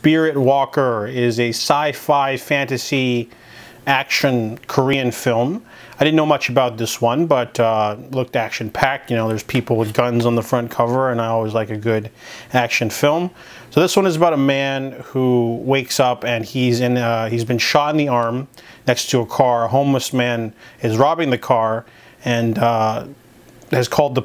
Spiritwalker is a sci-fi fantasy action Korean film. I didn't know much about this one, but looked action-packed. You know, there's people with guns on the front cover, and I always like a good action film. So this one is about a man who wakes up and he's been shot in the arm next to a car. A homeless man is robbing the car and has called the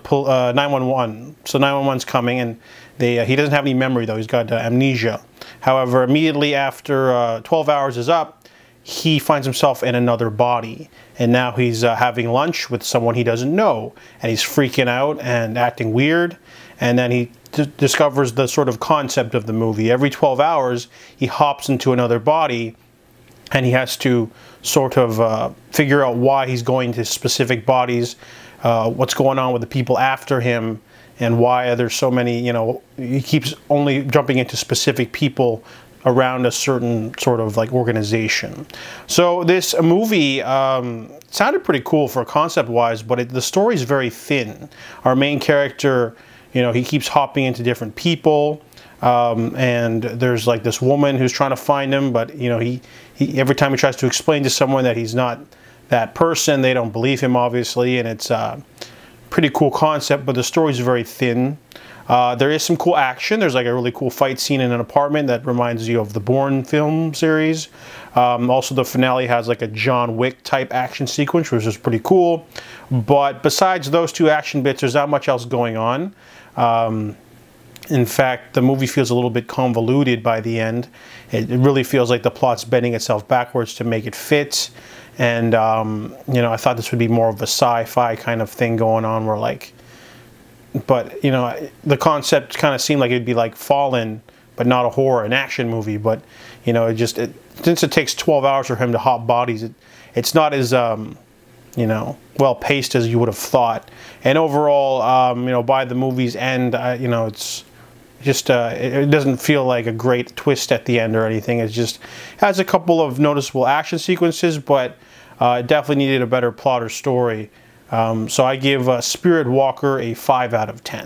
911. So 911's coming, and he doesn't have any memory though. He's got amnesia. However, immediately after 12 hours is up, he finds himself in another body, and now he's having lunch with someone he doesn't know, and he's freaking out and acting weird. And then he discovers the sort of concept of the movie. Every 12 hours he hops into another body, and he has to sort of figure out why he's going to specific bodies, what's going on with the people after him, and why there's so many, you know, he keeps only jumping into specific people around a certain sort of like organization. So this movie sounded pretty cool for concept-wise, but the story is very thin. Our main character, you know, he keeps hopping into different people, and there's like this woman who's trying to find him, but you know, he every time he tries to explain to someone that he's not that person, they don't believe him, obviously, and it's a pretty cool concept, but the story is very thin. There is some cool action. There's like a really cool fight scene in an apartment that reminds you of the Bourne film series. Also, the finale has like a John Wick type action sequence, which is pretty cool. But besides those two action bits, there's not much else going on. In fact, the movie feels a little bit convoluted by the end. It really feels like the plot's bending itself backwards to make it fit. And, you know, I thought this would be more of a sci-fi kind of thing going on where like, but, you know, the concept kind of seemed like it'd be like Fallen, but not a horror, an action movie. But, you know, since it takes 12 hours for him to hop bodies, it's not as, you know, well paced as you would have thought. And overall, you know, by the movie's end, you know, it's just, it doesn't feel like a great twist at the end or anything. It just has a couple of noticeable action sequences, but it definitely needed a better plot or story. So I give Spiritwalker a 5 out of 10.